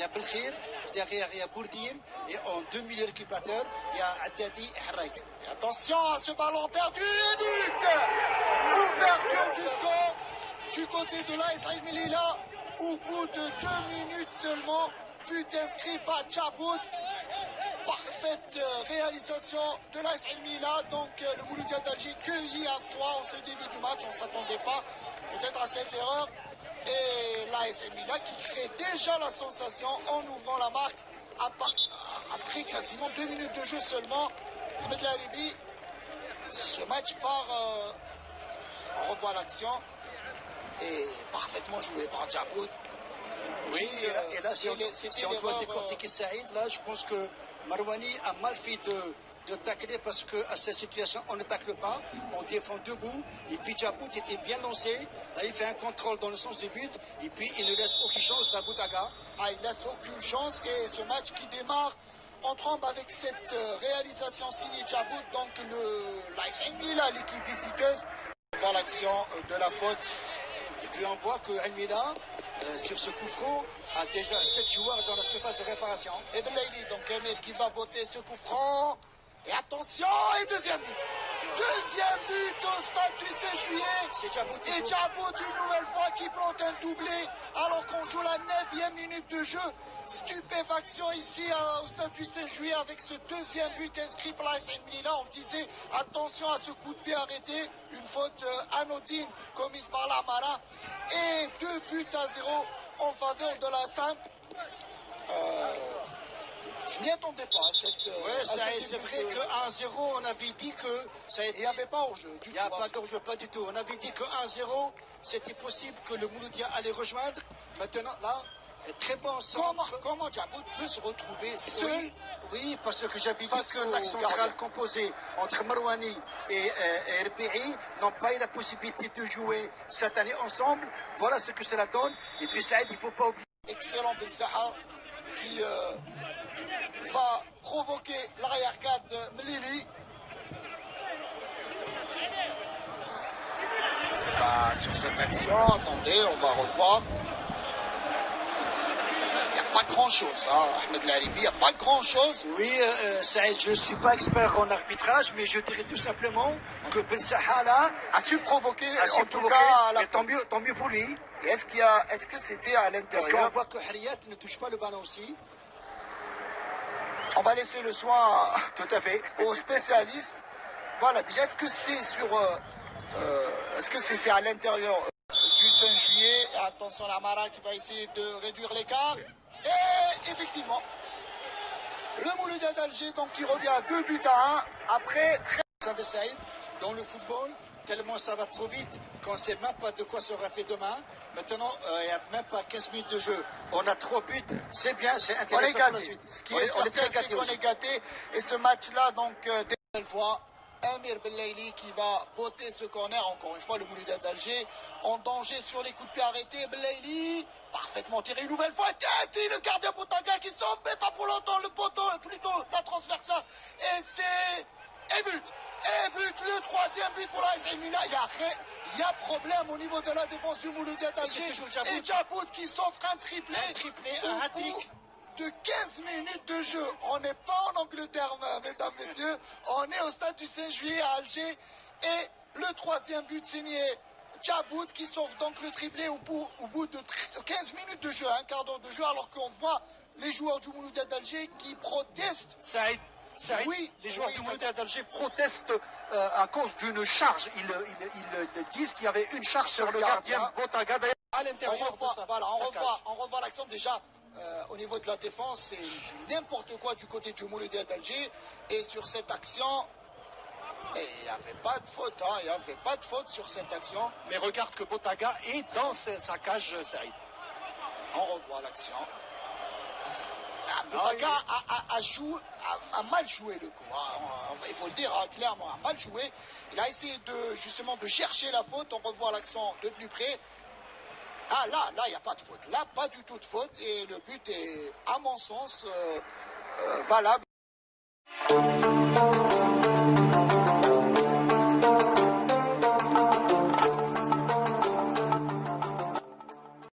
a Belkhir, derrière il y a Bourdim, et en deux milieux récupérateurs, il y a Haddadi et Harraik. Attention à ce ballon perdu, et but! Ouverture du score du côté de l'AS Ain Melilla, au bout de 2 minutes seulement, but inscrit par Djaboud. Parfaite réalisation de l'AS Ain Melilla, donc le Mouloudia d'Alger cueilli à 3 en ce début du match, on ne s'attendait pas peut-être à cette erreur. Et l'AS Ain Melilla qui crée déjà la sensation en ouvrant la marque après quasiment 2 minutes de jeu seulement. Ahmed Laribi, ce match part, on revoit l'action, et parfaitement joué par Djaboud. Oui, et là, si on doit décortiquer Saïd, là, je pense que Marouani a mal fait de tacler parce qu'à cette situation, on ne tacle pas, on défend debout. Et puis Djaboud était bien lancé. Là, il fait un contrôle dans le sens du but. Et puis, il ne laisse aucune chance à Boutaga. Il ne laisse aucune chance. Et ce match qui démarre, on tremble avec cette réalisation signée Djaboud. Donc, l'AS Ain Melilla, l'équipe visiteuse, par l'action de la faute. Et puis, on voit que Ain Melilla, sur ce coup franc, a déjà 7 joueurs dans la surface de réparation. Et Belaïli, donc Emel qui va botter ce coup franc. Et attention, et deuxième but. Deuxième but au stade du 16 juillet. C'est Djaboud. Et Djaboud une nouvelle fois qui plante un doublé alors qu'on joue la 9e minute de jeu. Stupéfaction ici au stade du 16 juillet avec ce deuxième but inscrit par l'AS Ain Melilla. On disait attention à ce coup de pied arrêté. Une faute anodine commise par l'Amara. Et 2-0 en faveur de la SAM. Je n'y attendais pas à cette. C'est vrai que 1-0, on avait dit que il n'y avait pas hors-jeu. Il n'y a pas d'hors-jeu, pas du tout. On avait dit que 1-0, c'était possible que le Mouloudia allait rejoindre. Maintenant, là, très bon centre. Comment Djaboud peut se retrouver seul? Oui, parce que j'avais dit que l'axe central composé entre Marouani et RPI n'ont pas eu la possibilité de jouer cette année ensemble. Voilà ce que cela donne. Et puis Saïd, il ne faut pas oublier. Excellent Ben Saha qui va provoquer l'arrière-garde de Melili. Sur cette action, attendez, on va revoir. Pas grand-chose, hein. Ahmed Laribi, il n'y a pas grand-chose. Oui, Saïd, je ne suis pas expert en arbitrage, mais je dirais tout simplement que Ben Sahala a su provoquer, tant mieux pour lui. Est-ce que c'était à l'intérieur? Parce qu'on voit que Harriet ne touche pas le ballon aussi. On va laisser le soin tout à fait aux spécialistes. Voilà, déjà, est-ce que c'est est-ce que c'est à l'intérieur du 5 juillet? Attention, l'Amara qui va essayer de réduire l'écart. Et effectivement, le Mouloudia d'Alger donc qui revient à 2-1 après 13 Saïd dans le football, tellement ça va trop vite qu'on ne sait même pas de quoi sera fait demain. Maintenant, il n'y a même pas 15 minutes de jeu. On a 3 buts, c'est bien, c'est intéressant. On est gâté. Ce qui est certain, c'est qu'on est gâté. Et ce match-là, donc, dès fois, Amir Belaïli qui va botter ce corner. Encore une fois, le Mouloudia d'Alger en danger sur les coups de pied arrêtés. Belaïli, parfaitement tiré une nouvelle fois. Tête, le gardien Boutaga qui sauve, mais pas pour longtemps. Le poteau, plutôt la transversale. Et c'est... Et but, le troisième but pour l'AS Ain Melilla. Il y a problème au niveau de la défense du Mouloudia d'Alger. Et Djaboud qui s'offre un triplé, un hat-trick de 15 minutes de jeu. On n'est pas en Angleterre, mesdames, messieurs. On est au stade du 5 juillet à Alger. Et le troisième but signé Djaboud qui sauve donc le triplé au bout de 15 minutes de jeu, un quart d'heure de jeu, alors qu'on voit les joueurs du Mouloudia d'Alger qui protestent. Oui, les joueurs du Mouloudia d'Alger protestent à cause d'une charge. Ils disent qu'il y avait une charge sur le gardien Boutaga à l'intérieur de sa Voilà, on revoit l'action déjà. Au niveau de la défense, c'est n'importe quoi du côté du Mouloudia d'Alger. Et sur cette action, il n'y avait pas de faute. Il n'y avait pas de faute sur cette action. Mais regarde que Boutaga est dans sa cage, Saïd. On revoit l'action. Boutaga a mal joué le coup. Il faut le dire clairement, a mal joué. Il a essayé justement de chercher la faute. On revoit l'action de plus près. Là, il n'y a pas de faute. Là, pas du tout de faute. Et le but est, à mon sens, valable.